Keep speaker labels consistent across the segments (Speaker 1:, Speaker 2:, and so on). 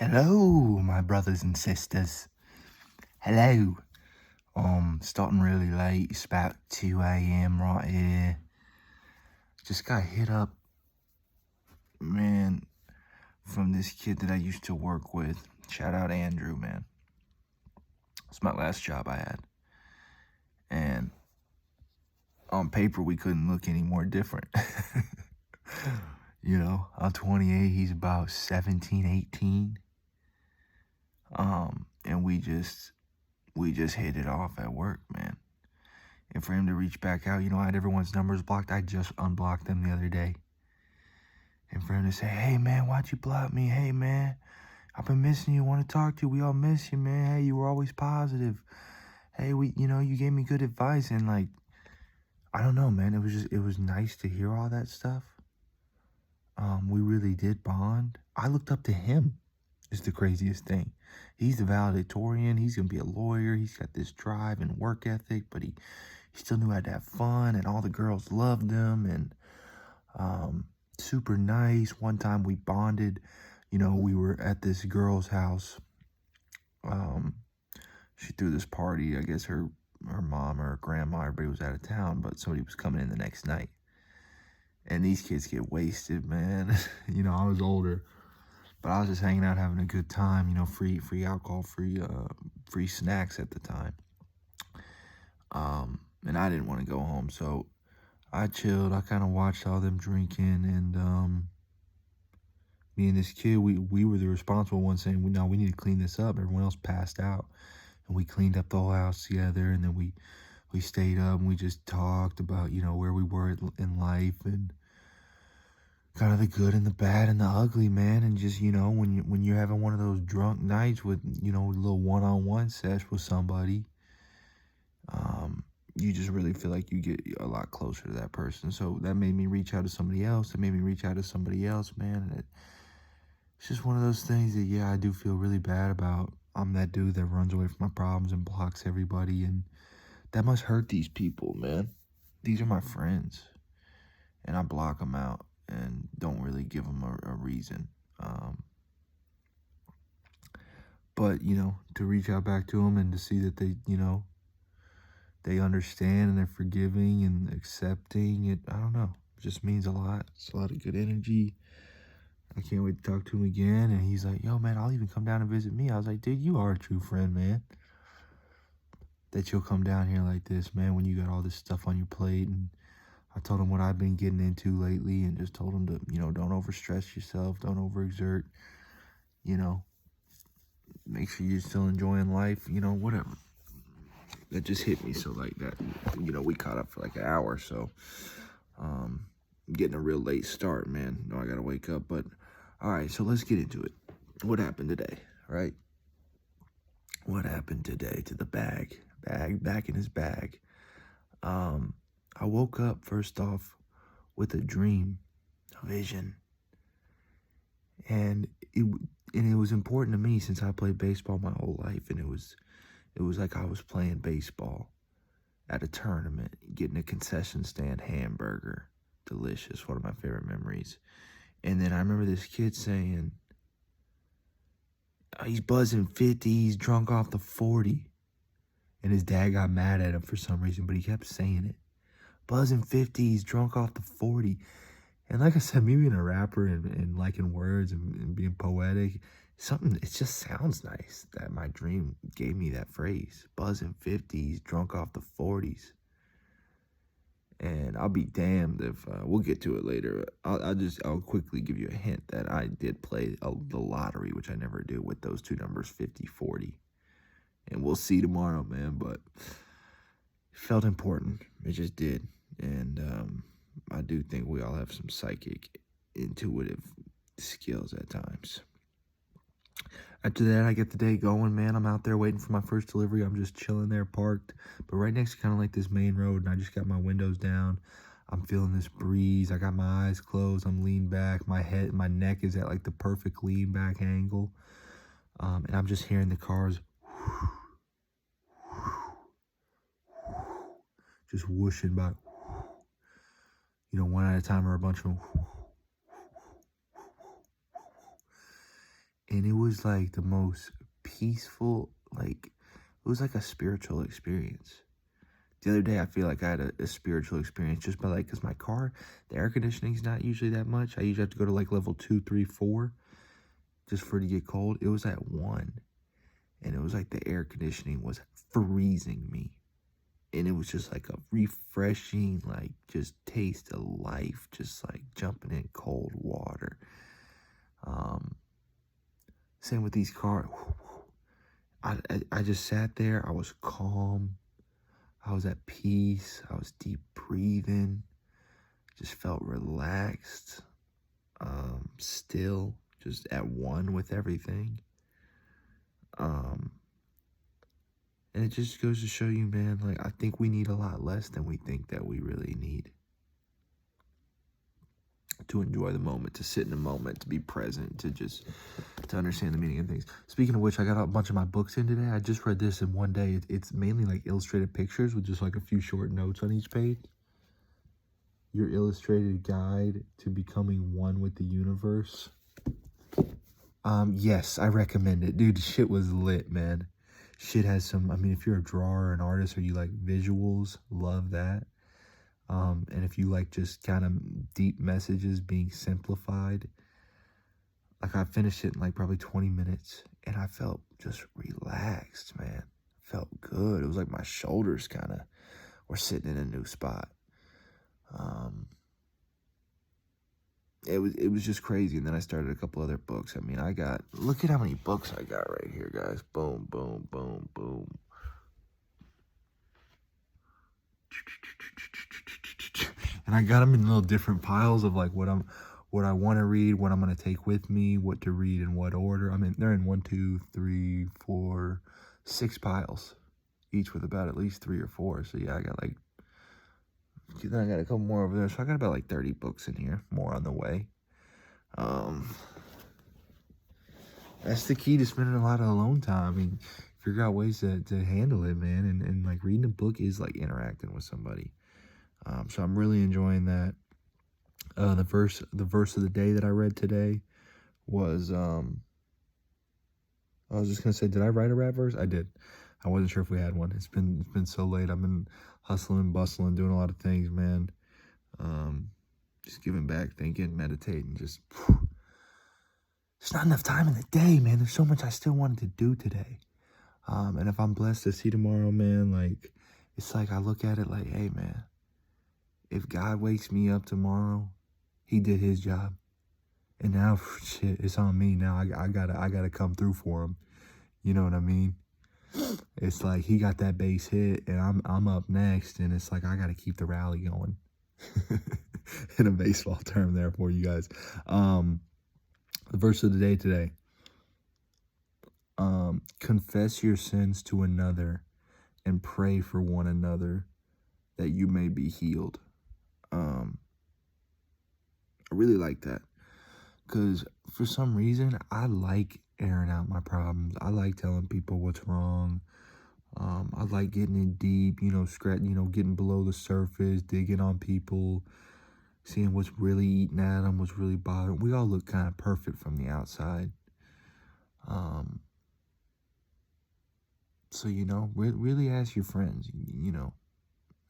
Speaker 1: Hello, my brothers and sisters. Hello. Starting really late. It's about 2 a.m. right here. Just got hit up, man, from this kid that I used to work with. Shout out Andrew, man. It's my last job I had. And on paper, we couldn't look any more different. I'm 28. He's about 17, 18. And we just hit it off at work, man. And for him to reach back out, I had everyone's numbers blocked. I just unblocked them the other day. And for him to say, hey, man, why'd you block me? Hey, man, I've been missing you. Want to talk to you. We all miss you, man. Hey, you were always positive. Hey, you gave me good advice. And I don't know, man. It was nice to hear all that stuff. We really did bond. I looked up to him. Is the craziest thing. He's the valedictorian. He's going to be a lawyer. He's got this drive and work ethic, but he still knew how to have fun, and all the girls loved him, and super nice. One time we bonded, we were at this girl's house. She threw this party. I guess her mom or her grandma, everybody was out of town, but somebody was coming in the next night. And these kids get wasted, man. I was older, but I was just hanging out, having a good time, free alcohol, free snacks at the time. And I didn't want to go home, so I chilled. I kind of watched all them drinking, and me and this kid, we were the responsible ones saying, we need to clean this up. Everyone else passed out, and we cleaned up the whole house together, and then we stayed up, and we just talked about, where we were in life, and kind of the good and the bad and the ugly, man. And just, when you're having one of those drunk nights with, a little one-on-one sesh with somebody, you just really feel like you get a lot closer to that person. So that made me reach out to somebody else. Man. And it's just one of those things that, yeah, I do feel really bad about. I'm that dude that runs away from my problems and blocks everybody. And that must hurt these people, man. These are my friends. And I block them out and don't really give them a reason. But, to reach out back to them and to see that they, they understand and they're forgiving and accepting it, I don't know. It just means a lot. It's a lot of good energy. I can't wait to talk to him again. And he's like, yo, man, I'll even come down and visit me. I was like, dude, you are a true friend, man. That you'll come down here like this, man, when you got all this stuff on your plate. And I told him what I've been getting into lately and just told him to, don't overstress yourself. Don't overexert. Make sure you're still enjoying life, whatever. That just hit me. So like that, we caught up for like an hour. So, getting a real late start, man. I gotta wake up, but all right, so let's get into it. What happened today, right? What happened today to the bag back in his bag? I woke up first off with a dream, a vision, and it was important to me since I played baseball my whole life, and it was like I was playing baseball at a tournament, getting a concession stand hamburger. Delicious, one of my favorite memories. And then I remember this kid saying, he's buzzing 50, he's drunk off the 40. And his dad got mad at him for some reason, but he kept saying it. Buzzing 50, he's drunk off the 40. And like I said, me being a rapper and liking words and being poetic, it just sounds nice that my dream gave me that phrase. Buzzing 50s, drunk off the 40s. And I'll be damned if, we'll get to it later. I'll quickly give you a hint that I did play the lottery, which I never do, with those two numbers, 50, 40. And we'll see tomorrow, man, but it felt important. It just did. And I do think we all have some psychic, intuitive skills at times. After that, I get the day going, man. I'm out there waiting for my first delivery. I'm just chilling there, parked. But right next to kind of like this main road, and I just got my windows down. I'm feeling this breeze. I got my eyes closed. I'm leaned back. My neck is at like the perfect lean back angle. And I'm just hearing the cars just whooshing by. One at a time or a bunch of them. And it was like the most peaceful, like, it was like a spiritual experience. The other day, I feel like I had a spiritual experience just by, like, because my car, the air conditioning's not usually that much. I usually have to go to, like, level 2, 3, 4 just for it to get cold. It was at 1, and it was like the air conditioning was freezing me. And it was just like a refreshing, like, just taste of life, just like jumping in cold water. Um, Same with these cars. I just sat there. I was calm. I was at peace. I was deep breathing. Just felt relaxed. Still, just at one with everything. And it just goes to show you, man, like, I think we need a lot less than we think that we really need. To enjoy the moment, to sit in the moment, to be present, to understand the meaning of things. Speaking of which, I got a bunch of my books in today. I just read this in one day. It's mainly like illustrated pictures with just like a few short notes on each page. Your illustrated guide to becoming one with the universe. Yes, I recommend it. Dude, shit was lit, man. Shit has some, I mean, if you're a drawer or an artist or you like visuals, love that. And if you like just kind of deep messages being simplified, like, I finished it in like probably 20 minutes and I felt just relaxed, man. Felt good. It was like my shoulders kind of were sitting in a new spot. It was just crazy. And then I started a couple other books. I mean, look at how many books I got right here, guys. Boom, boom, boom, boom. And I got them in little different piles of like what I want to read, what I'm going to take with me, what to read in what order. I mean, they're in 1, 2, 3, 4, 6 piles, each with about at least 3 or 4. So yeah, then I got a couple more over there. So I got about like 30 books in here, more on the way. That's the key to spending a lot of alone time. I mean, figure out ways to handle it, man. And like reading a book is like interacting with somebody. So I'm really enjoying that. The verse of the day that I read today was, I was just gonna say, did I write a rap verse? I did. I wasn't sure if we had one. It's been so late. I've been hustling and bustling, doing a lot of things, man. Just giving back, thinking, meditating, just there's not enough time in the day, man. There's so much I still wanted to do today. And if I'm blessed to see tomorrow, man, like, it's like I look at it like, hey, man, if God wakes me up tomorrow, he did his job. And now, shit, it's on me. Now I gotta come through for him. You know what I mean? It's like he got that base hit, and I'm up next, and it's like I gotta keep the rally going. In a baseball term, there for you guys. The verse of the day today. Confess your sins to another, and pray for one another, that you may be healed. I really like that. Because for some reason, I like airing out my problems. I like telling people what's wrong. I like getting in deep, getting below the surface, digging on people, seeing what's really eating at them, what's really bothering. We all look kind of perfect from the outside. So, really ask your friends,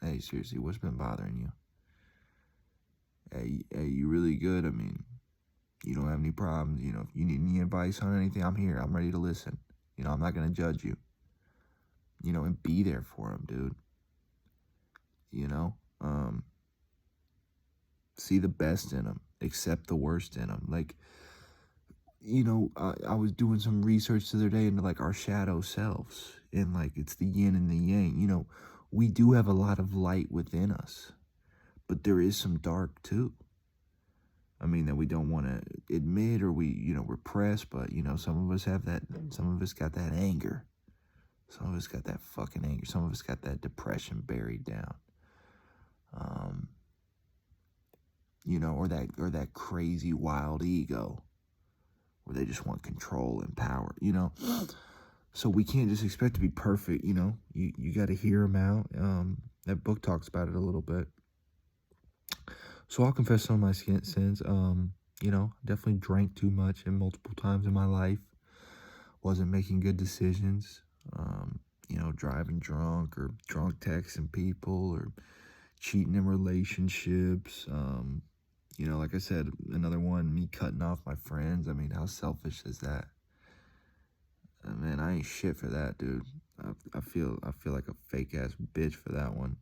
Speaker 1: hey, seriously, what's been bothering you? Hey, you really good? I mean, you don't have any problems. If you need any advice on anything, I'm here. I'm ready to listen. I'm not going to judge you. And be there for them, dude. See the best in them. Accept the worst in them. Like, I was doing some research the other day into, like, our shadow selves. And, like, it's the yin and the yang. We do have a lot of light within us. But there is some dark, too. I mean, that we don't want to admit or we, repress, but, some of us have that, some of us got that anger. Some of us got that fucking anger. Some of us got that depression buried down. Or that crazy wild ego where they just want control and power, So we can't just expect to be perfect, You got to hear them out. That book talks about it a little bit. So I'll confess some of my sins. Definitely drank too much and multiple times in my life. wasn't making good decisions, driving drunk or drunk texting people or cheating in relationships. Like I said, another one, me cutting off my friends. I mean, how selfish is that? Man, I ain't shit for that, dude. I feel like a fake ass bitch for that one.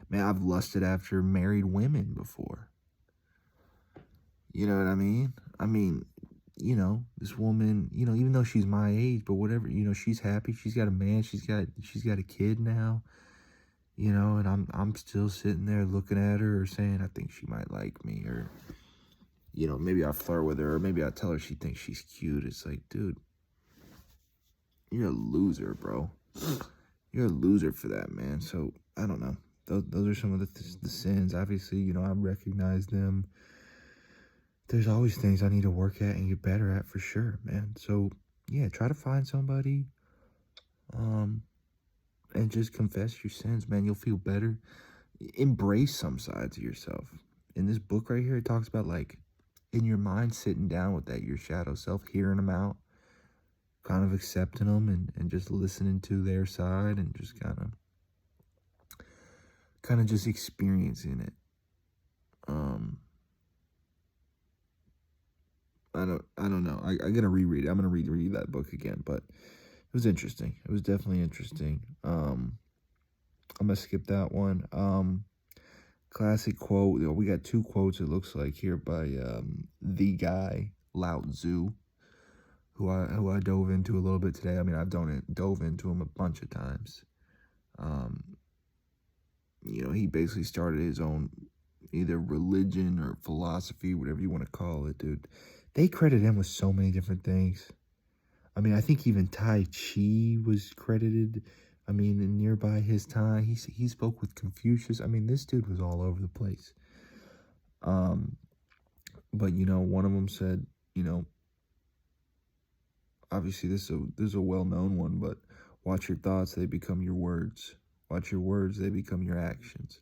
Speaker 1: Man, I've lusted after married women before. You know what I mean? This woman, even though she's my age, but whatever, she's happy. She's got a man. She's got a kid now. And I'm still sitting there looking at her or saying I think she might like me, or maybe I flirt with her, or maybe I tell her she thinks she's cute. It's like, dude, you're a loser, bro. You're a loser for that, man. So I don't know. Those are some of the sins. Obviously, I recognize them. There's always things I need to work at and get better at for sure, man. So yeah, try to find somebody, and just confess your sins, man. You'll feel better. Embrace some sides of yourself. In this book right here, it talks about, like, in your mind, sitting down with your shadow self, hearing them out, kind of accepting them, and just listening to their side, and just kind of just experiencing it. I don't know. I gotta reread it. I'm gonna reread that book again, but it was interesting. It was definitely interesting. I'm gonna skip that one. Classic quote. We got two quotes, it looks like, here by the guy Lao Tzu, who I dove into a little bit today. I mean, I've dove into him a bunch of times. He basically started his own either religion or philosophy, whatever you want to call it, dude. They credit him with so many different things. I mean, I think even Tai Chi was credited. I mean, in nearby his time, he spoke with Confucius. I mean, this dude was all over the place. But one of them said, obviously this is a well-known one, but watch your thoughts, they become your words. Watch your words, they become your actions.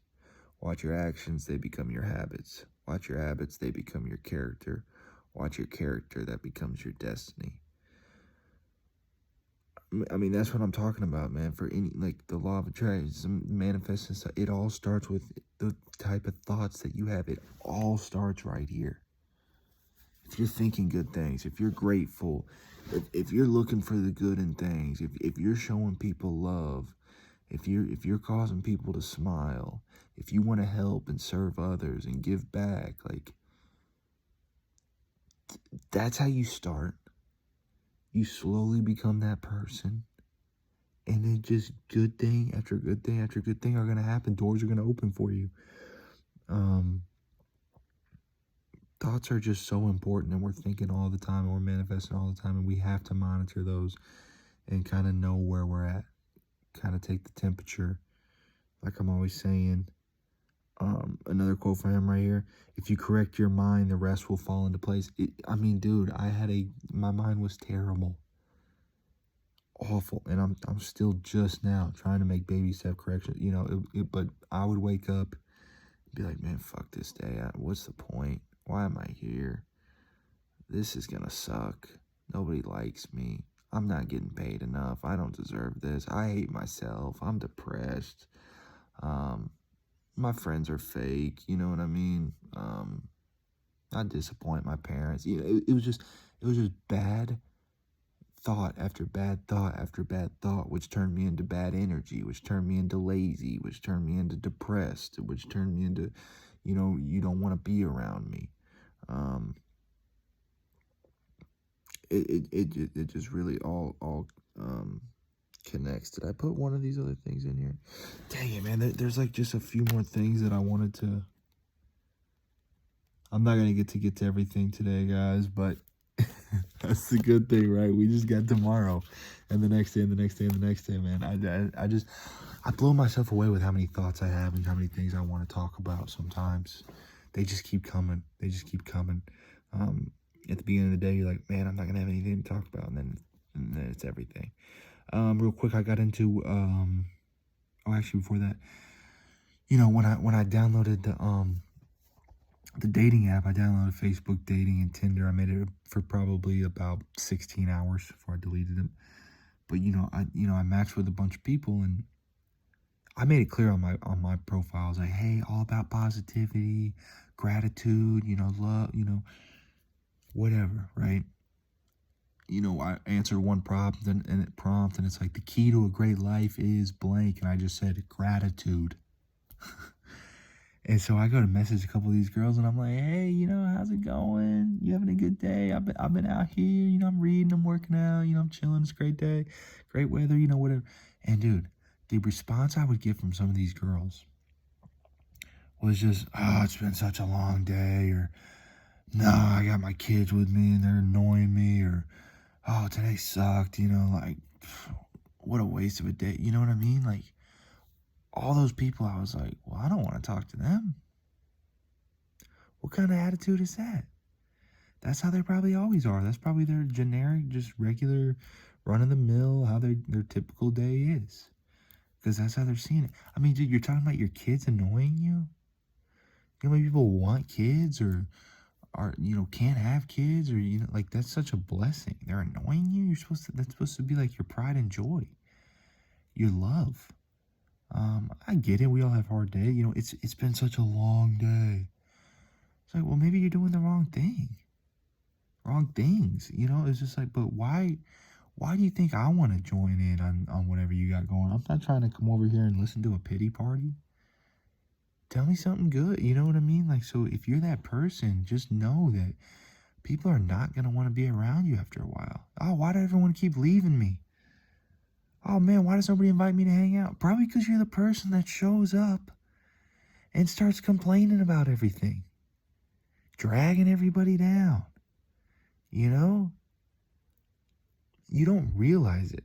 Speaker 1: Watch your actions, they become your habits. Watch your habits, they become your character. Watch your character, that becomes your destiny. I mean, that's what I'm talking about, man. For any, like, the law of attraction, manifesting stuff, it all starts with the type of thoughts that you have. It all starts right here. If you're thinking good things, if you're grateful, if you're looking for the good in things, if you're showing people love, if you're causing people to smile, if you want to help and serve others and give back, like, that's how you start. You slowly become that person, and then just good thing after good thing after good thing are going to happen. Doors are going to open for you. Thoughts are just so important, and we're thinking all the time, and we're manifesting all the time, and we have to monitor those and kind of know where we're at, kind of take the temperature, like I'm always saying. Another quote from him right here: if you correct your mind, the rest will fall into place. I mean, dude, my mind was terrible, awful, and I'm still just now trying to make baby step corrections, but I would wake up and be like, man, fuck this day. What's the point? Why am I here? This is gonna suck. Nobody likes me. I'm not getting paid enough. I don't deserve this. I hate myself. I'm depressed. My friends are fake. You know what I mean? I disappoint my parents. It was just bad thought after bad thought after bad thought, which turned me into bad energy, which turned me into lazy, which turned me into depressed, which turned me into, you don't want to be around me. It just really all connects. Did I put one of these other things in here? Dang it, man. There's like just a few more things that I wanted to. I'm not gonna get to everything today, guys, but that's the good thing, right? We just got tomorrow, and the next day, and the next day, and the next day, man. I blow myself away with how many thoughts I have and how many things I want to talk about. Sometimes they just keep coming. They just keep coming. At the beginning of the day, you're like, man, I'm not gonna have anything to talk about, and then it's everything. Real quick, I got into actually before that, when I downloaded the dating app, I downloaded Facebook dating and Tinder. I made it for probably about 16 hours before I deleted them. But I matched with a bunch of people, and I made it clear on my profiles, like, hey, all about positivity, gratitude, love, whatever, right? I answered one prompt and it's like, the key to a great life is blank, and I just said gratitude. And so I go to message a couple of these girls, and I'm like, hey, how's it going? You having a good day? I've been out here, I'm reading, I'm working out, I'm chilling. It's a great day, great weather, whatever. And dude, the response I would get from some of these girls was just, oh, it's been such a long day, or no, I got my kids with me and they're annoying me, or oh, today sucked, like, what a waste of a day. You know what I mean? Like, all those people, I was like, well, I don't want to talk to them. What kind of attitude is that? That's how they probably always are. That's probably their generic, just regular, run-of-the-mill, how their typical day is. Because that's how they're seeing it. I mean, dude, you're talking about your kids annoying you? You know how many people want kids or can't have kids, or, like, that's such a blessing. They're annoying you. That's supposed to be like your pride and joy, your love. I get it. We all have hard days. It's been such a long day. It's like, well, maybe you're doing the wrong things. It's just like, but why do you think I want to join in on whatever you got going? I'm not trying to come over here and listen to a pity party. Tell me something good. You know what I mean? Like, so if you're that person, just know that people are not going to want to be around you after a while. Oh, why does everyone keep leaving me? Oh, man, why does nobody invite me to hang out? Probably because you're the person that shows up and starts complaining about everything, dragging everybody down. You don't realize it.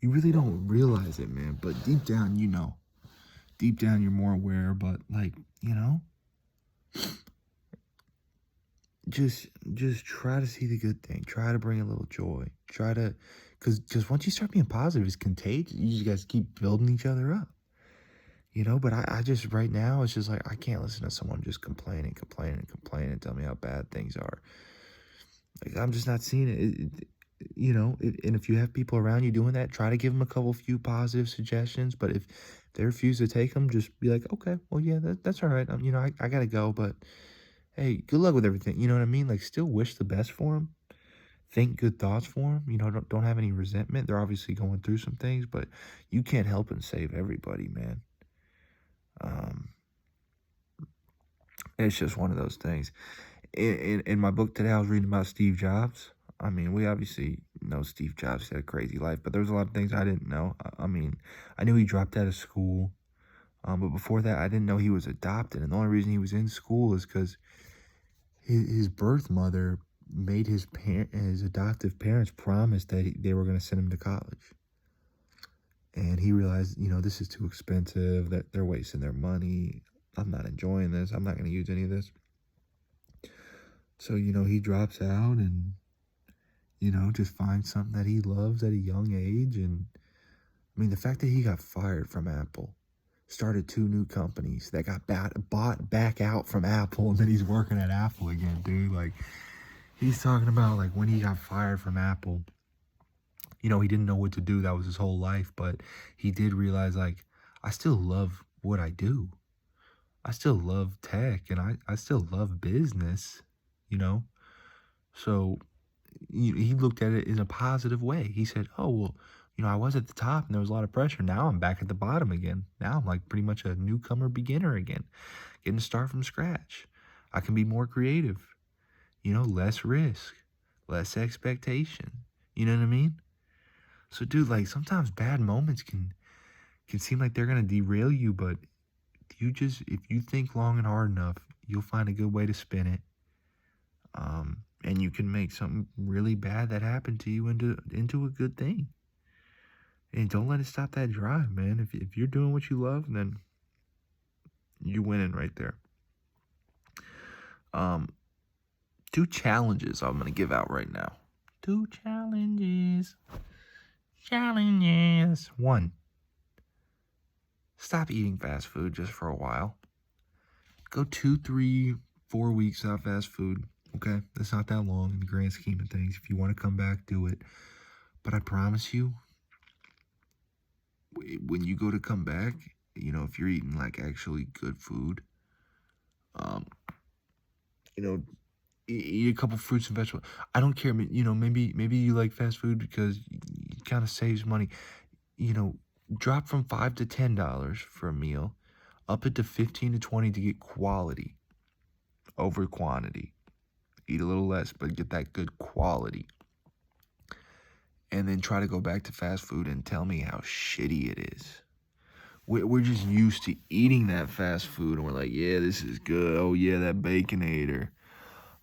Speaker 1: You really don't realize it, man. But deep down, Deep down, you're more aware, but, like, just try to see the good thing. Try to bring a little joy. Try to, because once you start being positive, it's contagious. You just guys keep building each other up. But I just, right now, it's just like, I can't listen to someone just complaining, and tell me how bad things are. Like, I'm just not seeing it. And if you have people around you doing that, try to give them a few positive suggestions. But if they refuse to take them, just be like, okay, well, yeah, that's all right. I gotta go, but hey, good luck with everything. You know what I mean? Like, still wish the best for them. Think good thoughts for them. Don't have any resentment. They're obviously going through some things, but you can't help and save everybody, man. It's just one of those things. In my book today, I was reading about Steve Jobs. I mean, we obviously know Steve Jobs had a crazy life, but there was a lot of things I didn't know. I mean, I knew he dropped out of school, but before that, I didn't know he was adopted. And the only reason he was in school is because his birth mother made his adoptive parents promise that they were going to send him to college. And he realized, this is too expensive, that they're wasting their money. I'm not enjoying this. I'm not going to use any of this. So, he drops out and, just finds something that he loves at a young age. And, I mean, the fact that he got fired from Apple, started 2 new companies that got bought back out from Apple, and then he's working at Apple again, dude. Like, he's talking about, like, when he got fired from Apple, he didn't know what to do. That was his whole life. But he did realize, like, I still love what I do. I still love tech, and I still love business, So he looked at it in a positive way. He said, oh, well, I was at the top and there was a lot of pressure. Now I'm back at the bottom again. Now I'm like pretty much a newcomer beginner again, getting to start from scratch. I can be more creative, less risk, less expectation. You know what I mean? So, dude, like, sometimes bad moments can seem like they're going to derail you, but if you think long and hard enough, you'll find a good way to spin it. And you can make something really bad that happened to you into a good thing. And don't let it stop that drive, man. If you're doing what you love, then you're winning right there. 2 challenges I'm going to give out right now. 2 challenges. 1, stop eating fast food just for a while. Go 2, 3, 4 weeks without fast food. Okay, that's not that long in the grand scheme of things. If you want to come back, do it. But I promise you, when you go to come back, you know, if you're eating like actually good food, um, you know, eat a couple fruits and vegetables. I don't care. You know, maybe you like fast food because it kind of saves money. You know, drop from $5 to $10 for a meal, up it to 15 to 20 to get quality over quantity. Eat a little less, but get that good quality. And then try to go back to fast food and tell me how shitty it is. We're just used to eating that fast food, and we're like, yeah, this is good. Oh, yeah, that Baconator.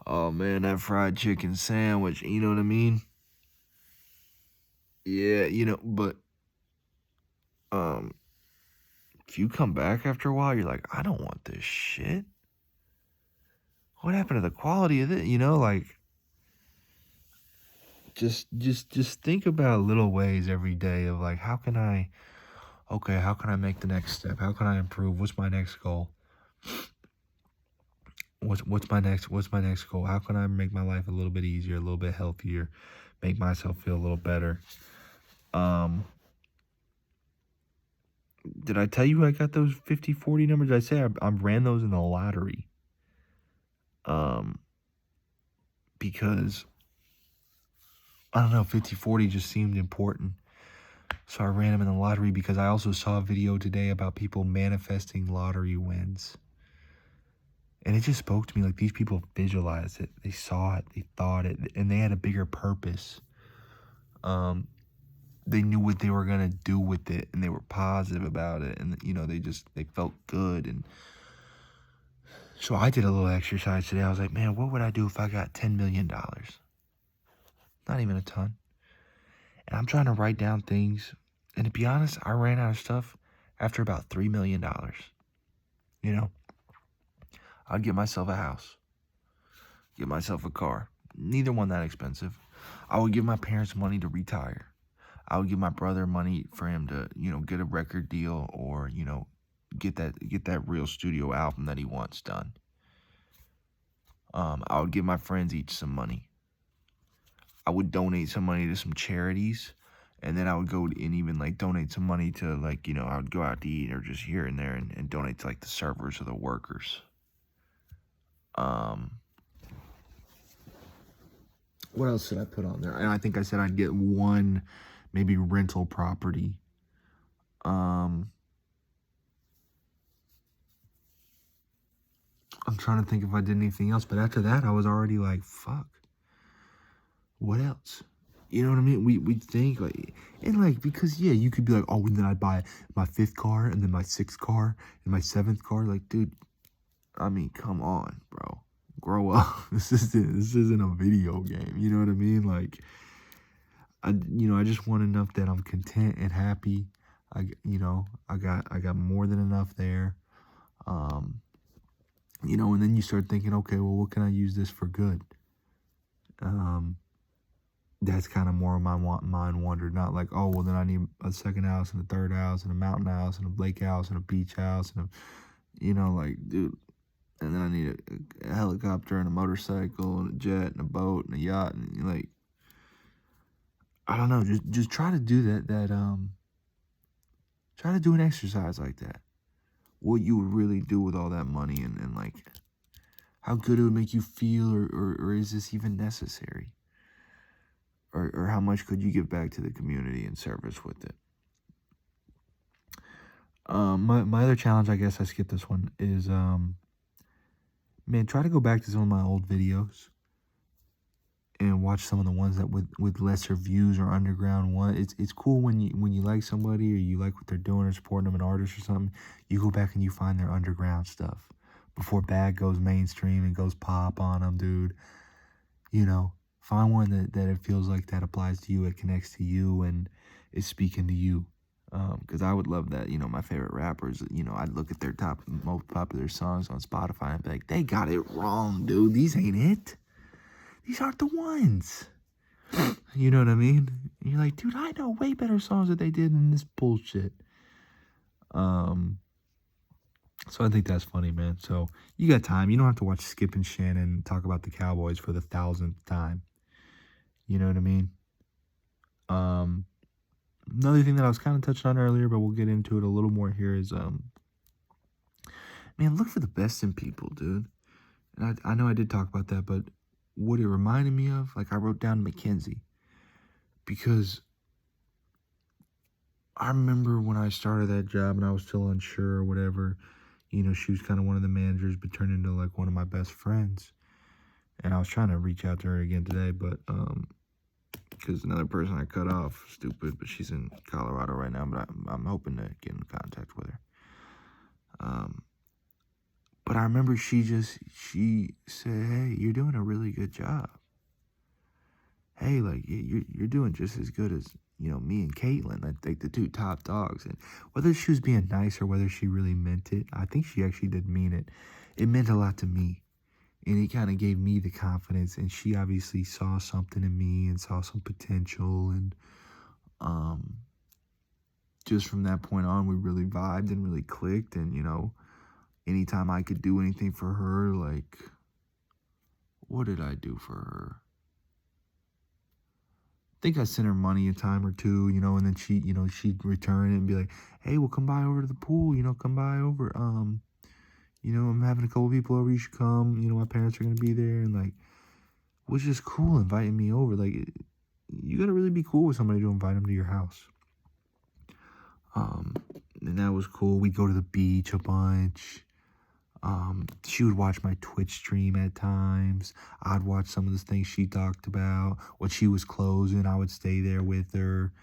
Speaker 1: Oh, man, that fried chicken sandwich. You know what I mean? Yeah, you know, but if you come back after a while, you're like, I don't want this shit. What happened to the quality of it? You know, like, just think about little ways every day of like, how can I make the next step? How can I improve? What's my next goal? What's my next goal? How can I make my life a little bit easier, a little bit healthier, make myself feel a little better? Did I tell you I got those 50-40 numbers? Did I say I ran those in the lottery? Because I don't know, 50-40 just seemed important. So I ran them in the lottery because I also saw a video today about people manifesting lottery wins. And it just spoke to me like these people visualized it. They saw it, they thought it, and they had a bigger purpose. They knew what they were going to do with it, and they were positive about it. And, you know, they felt good. And so I did a little exercise today. I was like, man, what would I do if I got $10 million? Not even a ton. And I'm trying to write down things. And to be honest, I ran out of stuff after about $3 million. You know, I'd get myself a house, get myself a car. Neither one that expensive. I would give my parents money to retire. I would give my brother money for him to, you know, get a record deal or, you know, get that real studio album that he wants done. I would give my friends each some money. I would donate some money to some charities, and then I would go and even like donate some money to like, you know, I would go out to eat or just here and there and donate to like the servers or the workers. What else did I put on there? And I think I said I'd get one maybe rental property. I'm trying to think if I did anything else, but after that I was already like, fuck. What else? You know what I mean? We think like, and like, because yeah, you could be like, oh, and then I buy my 5th car and then my 6th car and my 7th car. Like, dude, I mean, come on, bro, grow up. This isn't a video game. You know what I mean? Like, I just want enough that I'm content and happy. I got more than enough there. You know, and then you start thinking, okay, well, what can I use this for good? That's kind of more of my mind wander. Not like, oh, well, then I need a 2nd house and a 3rd house and a mountain house and a lake house and a beach house and you know, like, dude. And then I need a helicopter and a motorcycle and a jet and a boat and a yacht and like, I don't know. Just try to do try to do an exercise like that. What you would really do with all that money and like how good it would make you feel or is this even necessary? Or how much could you give back to the community and service with it? My other challenge, I guess I skipped this one, is man, try to go back to some of my old videos and watch some of the ones that with lesser views or underground one. It's cool when you like somebody or you like what they're doing or supporting them, an artist or something. You go back and you find their underground stuff before bad goes mainstream and goes pop on them, dude. You know, find one that it feels like that applies to you, it connects to you, and is speaking to you. Because I would love that. You know, my favorite rappers, you know, I'd look at their top most popular songs on Spotify and be like, they got it wrong, dude. These ain't it. These aren't the ones. You know what I mean? And you're like, dude, I know way better songs that they did than this bullshit. So I think that's funny, man. So you got time. You don't have to watch Skip and Shannon talk about the Cowboys for the thousandth time. You know what I mean? Um, Another thing that I was kind of touching on earlier, but we'll get into it a little more here is, man, look for the best in people, dude. And I know I did talk about that, but what it reminded me of, like I wrote down Mackenzie because I remember when I started that job and I was still unsure or whatever. You know, she was kind of one of the managers, but turned into like one of my best friends. And I was trying to reach out to her again today, but because another person I cut off, stupid, but she's in Colorado right now. But I'm hoping to get in contact with her. But I remember she said, "Hey, you're doing a really good job. Hey, like you're doing just as good as me and Caitlin, like the two top dogs." And whether she was being nice or whether she really meant it, I think she actually did mean it. It meant a lot to me. And it kind of gave me the confidence, and she obviously saw something in me and saw some potential, and um, just from that point on, we really vibed and really clicked. And anytime I could do anything for her, like, what did I do for her? I think I sent her money a time or two, and then she'd return it and be like, "Hey, we'll come by over to the pool, come by over. I'm having a couple people over, you should come. My parents are gonna be there," and like, was just cool inviting me over. Like, you gotta really be cool with somebody to invite them to your house. Um, and that was cool. We'd go to the beach a bunch. She would watch my Twitch stream at times. I'd watch some of the things she talked about. When she was closing, I would stay there with her.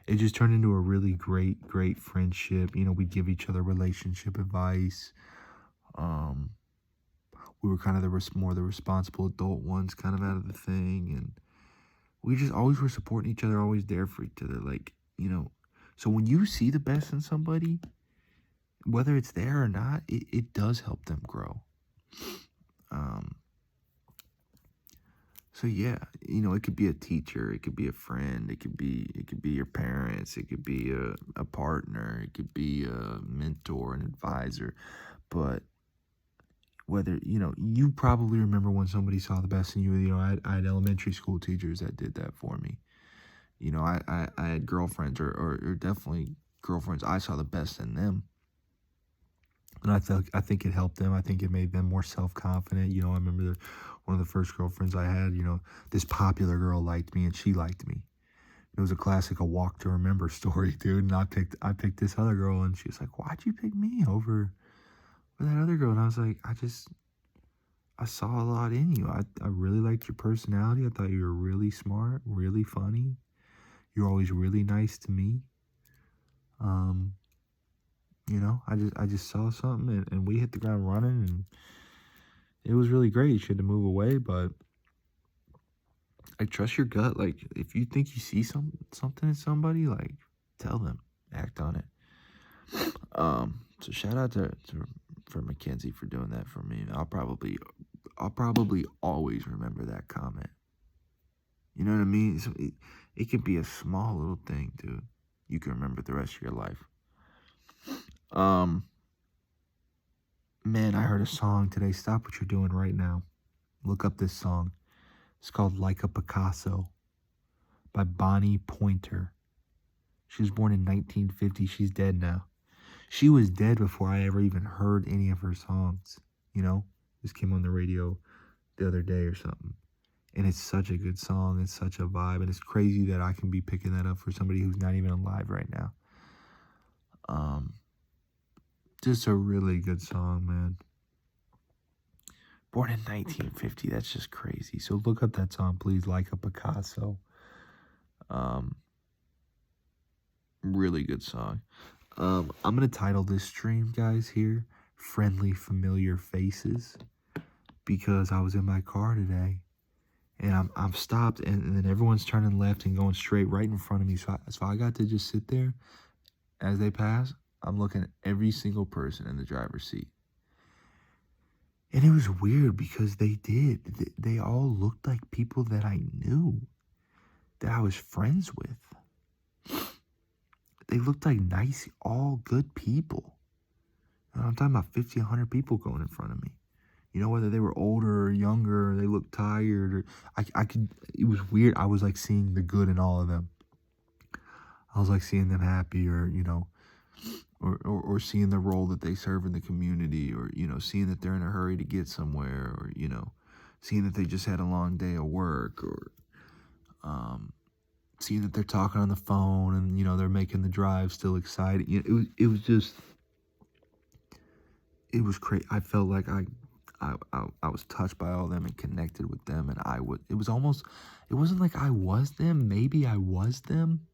Speaker 1: It just turned into a really great friendship. We'd give each other relationship advice. We were kind of the responsible adult ones kind of out of the thing. And we just always were supporting each other, always there for each other. Like, so when you see the best in somebody, whether it's there or not, it does help them grow. So yeah, it could be a teacher, it could be a friend, it could be your parents, it could be a partner, it could be a mentor, an advisor. But whether, you probably remember when somebody saw the best in you. I had elementary school teachers that did that for me. I had girlfriends or definitely girlfriends. I saw the best in them. And I think it helped them. I think it made them more self-confident. I remember one of the first girlfriends I had, this popular girl liked me and she liked me. It was a classic, a walk to remember story, dude. And I picked this other girl and she was like, "Why'd you pick me over that other girl?" And I was like, I saw a lot in you. I really liked your personality. I thought you were really smart, really funny. You're always really nice to me. I just saw something and we hit the ground running, and it was really great. She had to move away, but I trust your gut. Like, if you think you see something in somebody, like, tell them, act on it. So shout out for Mackenzie for doing that for me. I'll probably always remember that comment. You know what I mean? So it could be a small little thing, dude. You can remember the rest of your life. Man, I heard a song today. Stop what you're doing right now. Look up this song. It's called Like a Picasso by Bonnie Pointer. She was born in 1950. She's dead now. She was dead before I ever even heard any of her songs. This came on the radio the other day or something. And it's such a good song. It's such a vibe. And it's crazy that I can be picking that up for somebody who's not even alive right now. Just a really good song, man. Born in 1950. That's just crazy. So look up that song, please. Like a Picasso. Really good song. I'm going to title this stream, guys, here, Friendly Familiar Faces. Because I was in my car today. And I'm stopped, and then everyone's turning left and going straight right in front of me. So I got to just sit there as they pass. I'm looking at every single person in the driver's seat. And it was weird because they all looked like people that I knew, that I was friends with. They looked like nice, all good people. And I'm talking about 50, 100 people going in front of me. You know, whether they were older or younger, or they looked tired, or I could, it was weird. I was like seeing the good in all of them. I was like seeing them happy, or, you know, or seeing the role that they serve in the community, or, you know, seeing that they're in a hurry to get somewhere, or, you know, seeing that they just had a long day of work, or seeing that they're talking on the phone and, you know, they're making the drive still excited. You know, it was just, it was crazy. I felt like I was touched by all of them and connected with them, and it was almost, it wasn't like I was them. Maybe I was them,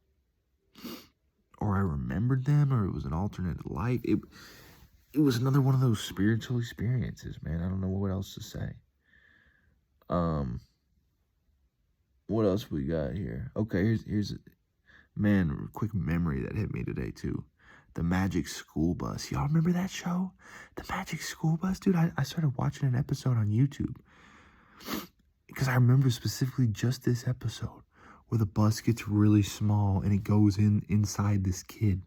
Speaker 1: or I remembered them, or it was an alternate life. It was another one of those spiritual experiences, man. I don't know what else to say. What else we got here? Okay, here's man, quick memory that hit me today too. The Magic School Bus. Y'all remember that show? The Magic School Bus? Dude, I started watching an episode on YouTube because I remember specifically just this episode where the bus gets really small and it goes inside this kid,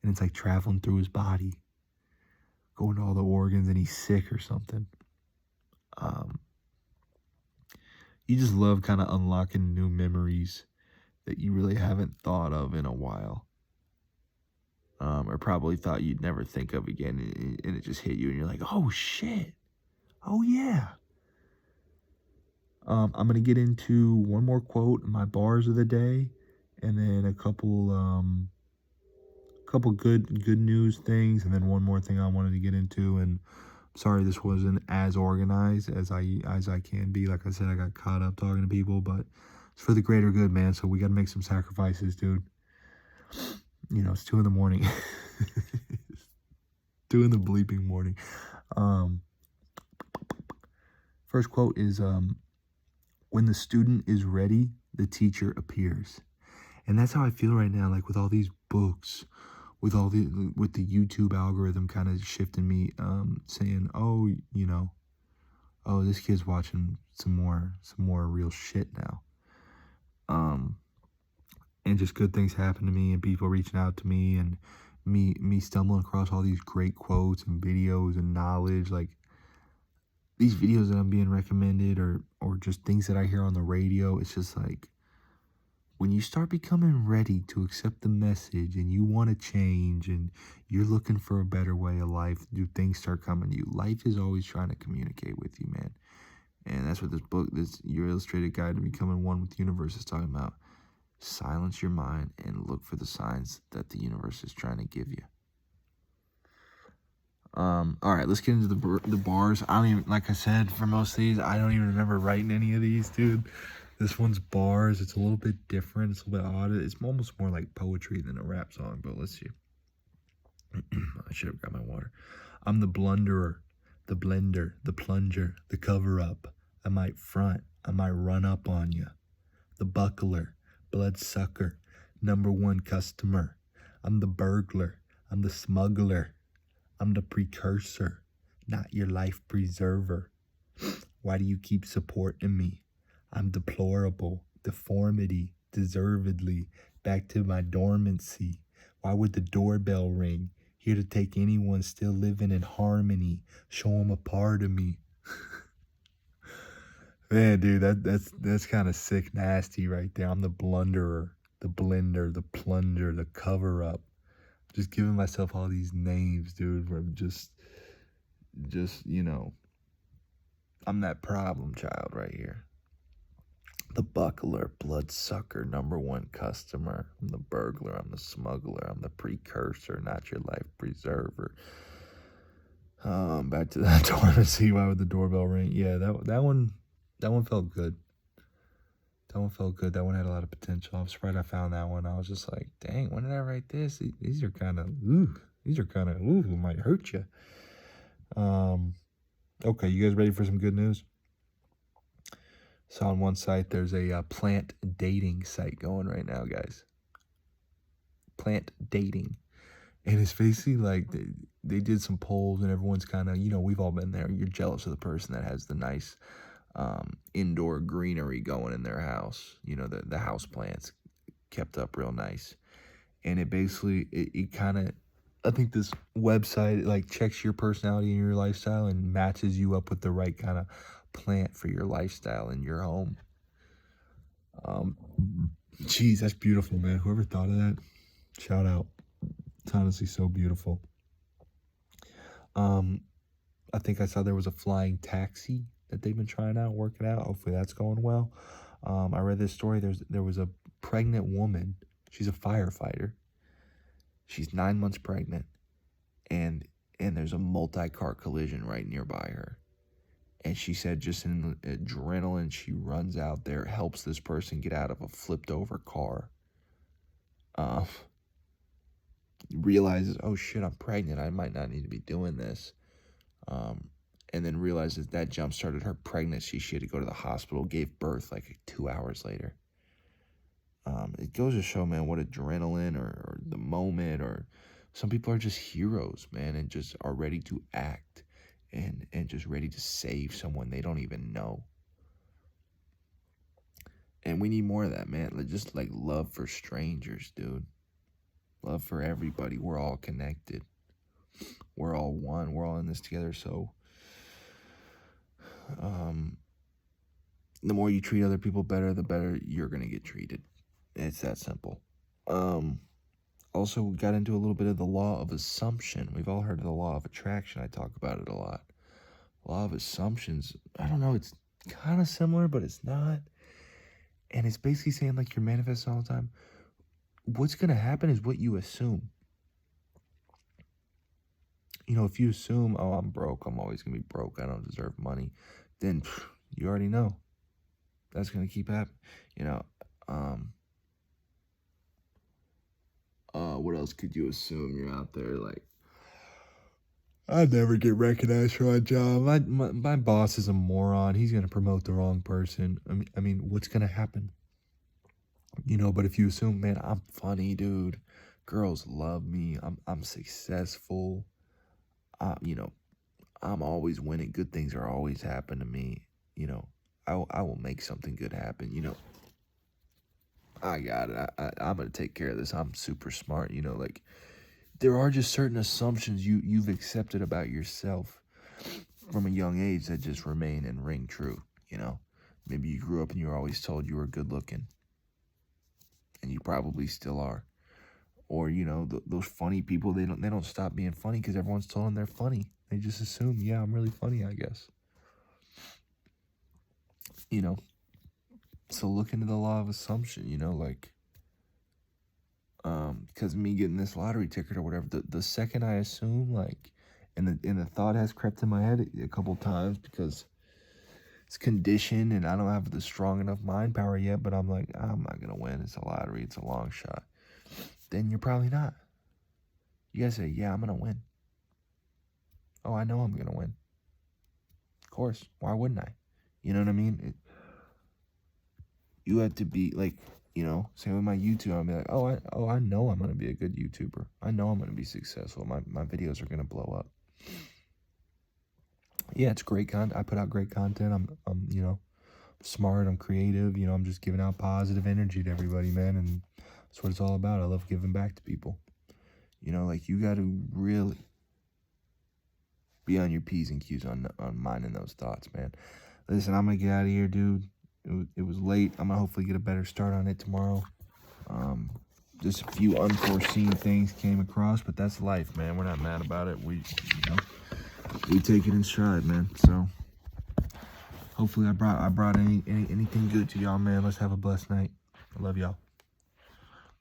Speaker 1: and it's like traveling through his body, going to all the organs, and he's sick or something. You just love kind of unlocking new memories that you really haven't thought of in a while. Or probably thought you'd never think of again, and it just hit you, and you're like, oh shit, oh yeah. I'm gonna get into one more quote, my bars of the day, and then a couple good news things, and then one more thing I wanted to get into. And sorry this wasn't as organized as I can be. Like I said, I got caught up talking to people, but it's for the greater good, man. So we got to make some sacrifices, dude. You know, it's 2 a.m. 2 in the bleeping morning. First quote is, when the student is ready, the teacher appears. And that's how I feel right now, like with all these books, with the YouTube algorithm kind of shifting me, saying, oh, you know, oh, this kid's watching some more real shit now. And just good things happen to me, and people reaching out to me, and me stumbling across all these great quotes and videos and knowledge, like these videos that I'm being recommended, or just things that I hear on the radio. It's just like, when you start becoming ready to accept the message, and you want to change, and you're looking for a better way of life, do things start coming to you. Life is always trying to communicate with you, man. And that's what this book, this Your Illustrated Guide to Becoming One with the Universe, is talking about. Silence your mind and look for the signs that the universe is trying to give you. All right, let's get into the bars. I don't even, like I said, for most of these, I don't even remember writing any of these, dude. This one's bars. It's a little bit different. It's a little bit odd. It's almost more like poetry than a rap song, but let's see. I should have got my water. I'm the blunderer, the blender, the plunger, the cover-up. I might front. I might run up on you. The buckler, bloodsucker, #1 customer. I'm the burglar. I'm the smuggler. I'm the precursor, not your life preserver. Why do you keep supporting me? I'm deplorable, deformity, deservedly, back to my dormancy. Why would the doorbell ring? Here to take anyone still living in harmony, show them a part of me. Man, dude, that's kind of sick, nasty right there. I'm the blunderer, the blender, the plunger, the cover-up. Just giving myself all these names, dude, where I'm just, you know, I'm that problem child right here. The buckler, bloodsucker, #1 customer. I'm the burglar, I'm the smuggler, I'm the precursor, not your life preserver. Back to that dormancy. Why would the doorbell ring? Yeah, that one felt good. That one felt good. That one had a lot of potential. I'm surprised I found that one. I was just like, dang, when did I write this? These are kind of, might hurt you. Okay, you guys ready for some good news? So on one site, there's a plant dating site going right now, guys. Plant dating. And it's basically like they did some polls, and everyone's kind of, you know, we've all been there. You're jealous of the person that has the nice indoor greenery going in their house. You know, the house plants kept up real nice. And it basically, it kind of I think this website like checks your personality and your lifestyle and matches you up with the right kind of plant for your lifestyle in your home. Geez, that's beautiful, man. Whoever thought of that, shout out. It's honestly so beautiful. I think I saw there was a flying taxi that they've been trying out, working out. Hopefully that's going well. I read this story. There was a pregnant woman. She's a firefighter. She's 9 months pregnant, and there's a multi-car collision right nearby her. And she said just in adrenaline, she runs out there, helps this person get out of a flipped over car. Realizes, oh shit, I'm pregnant. I might not need to be doing this. And then realizes that jump started her pregnancy. She had to go to the hospital, gave birth like 2 hours later. It goes to show, man, what adrenaline or the moment, or some people are just heroes, man, and just are ready to act and just ready to save someone they don't even know. And we need more of that, man. Just like love for strangers, dude. Love for everybody. We're all connected. We're all one. We're all in this together. So, the more you treat other people better, the better you're going to get treated. It's that simple. Also, we got into a little bit of the law of assumption. We've all heard of the law of attraction. I talk about it a lot. Law of assumptions. I don't know. It's kind of similar, but it's not. And it's basically saying like you're manifesting all the time. What's going to happen is what you assume. You know, if you assume, oh, I'm broke, I'm always going to be broke, I don't deserve money, then you already know that's going to keep happening. You know, what else could you assume? You're out there like, I never get recognized for my job. My boss is a moron. He's going to promote the wrong person. I mean, what's going to happen? You know, but if you assume, man, I'm funny, dude. Girls love me. I'm successful. You know, I'm always winning. Good things are always happen to me. You know, I will make something good happen. You know, I got it. I'm going to take care of this. I'm super smart. You know, like there are just certain assumptions you've accepted about yourself from a young age that just remain and ring true. You know, maybe you grew up and you were always told you were good looking, and you probably still are. Or, you know, those funny people, they don't stop being funny because everyone's telling them they're funny. They just assume, yeah, I'm really funny, I guess. You know, so look into the law of assumption, you know, like, because me getting this lottery ticket or whatever, the second I assume, like, and the thought has crept in my head a couple times because it's conditioned and I don't have the strong enough mind power yet, but I'm like, I'm not going to win. It's a lottery. It's a long shot. Then you're probably not. You gotta say, yeah, I'm gonna win. Oh, I know I'm gonna win. Of course, why wouldn't I? You know what I mean? You have to be like, you know, same with my YouTube. I'll be like, I know I'm gonna be a good YouTuber. I know I'm gonna be successful. My videos are gonna blow up. Yeah, it's great content. I put out great content. I'm you know, smart. I'm creative. You know, I'm just giving out positive energy to everybody, man, and that's what it's all about. I love giving back to people. You know, like you got to really be on your P's and Q's on minding those thoughts, man. Listen, I'm going to get out of here, dude. It was late. I'm going to hopefully get a better start on it tomorrow. Just a few unforeseen things came across, but that's life, man. We're not mad about it. We take it in stride, man. So hopefully I brought anything good to y'all, man. Let's have a blessed night. I love y'all.